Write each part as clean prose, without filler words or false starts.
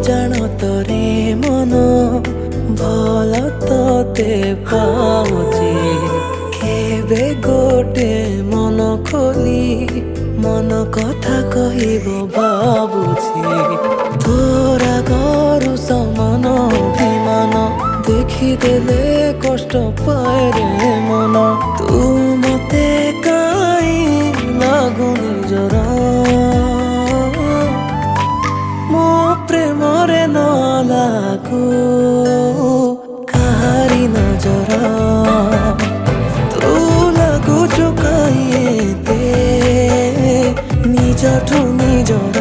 জানতরে মন ভাল তোতে পাউছি কেবে গোটে মন খোলি মন কথা কহিব ভাবুছি তোরা গরু সমান অভিমান দেখিদেলে কষ্ট পায় রে মন তু মতে কাই লাগুনি জরা প্রেমরে ন লাগু কাহারি নজর তু লাগুଛୁ কাইতে নিজঠু নিজর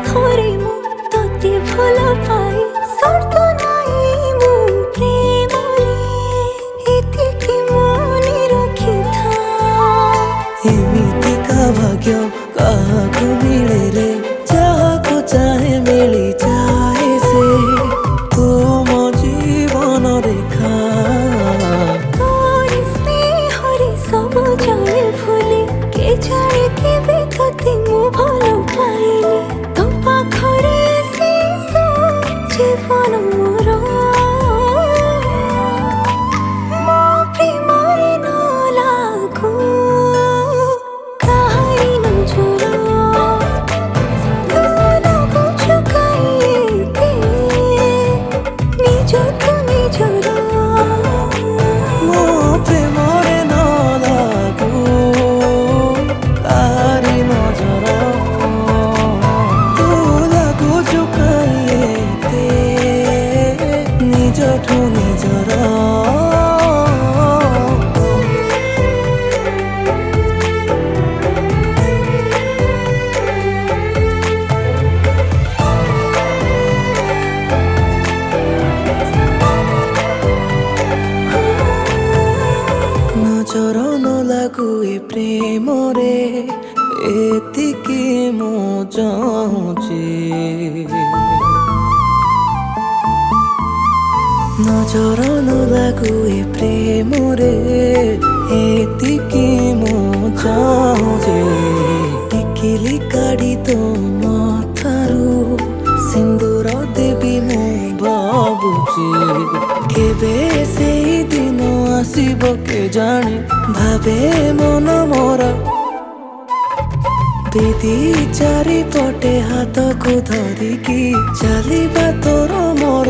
थोड़ी मु तोते भल पाई सर्त नाई मु प्रेम रे एतिकी मने रखी था एमिति का भाग्य काहाकु मिले रे जाहाकु चाहे मिली जाए से तुम जीवन रेखा तोरी स्नेह रे सब जाए भूली के जाए केबे तोते मु भल पाइली पाखरे शेष जीवन मोर मो प्रेमरे न लागू काहारी नजर तू लाଗୁଛୁ କାଇତେ ନିଜଠୁ ନିଜର ମୋ ପ୍ରେମରେ ନ ଲାଗୁ କାହାରି ନଜର নিজঠু নিজর নজর ন লাগু এ প্রেমরে এতিকি মু চাହୁଛି নজর ন লাগু এ প্রেমরে এতিকি মু চাହୁଛି টিকিলি কাড়ি তোম ঠারু সিন্দুর দেবী মু ভাবুছি কেবে সেই দিন আসিব কে জানে ভাবে মন মোর দিদি চারিপটে হাতକୁ ଧରିକି ଚାଲିବା ତୋର ମୋର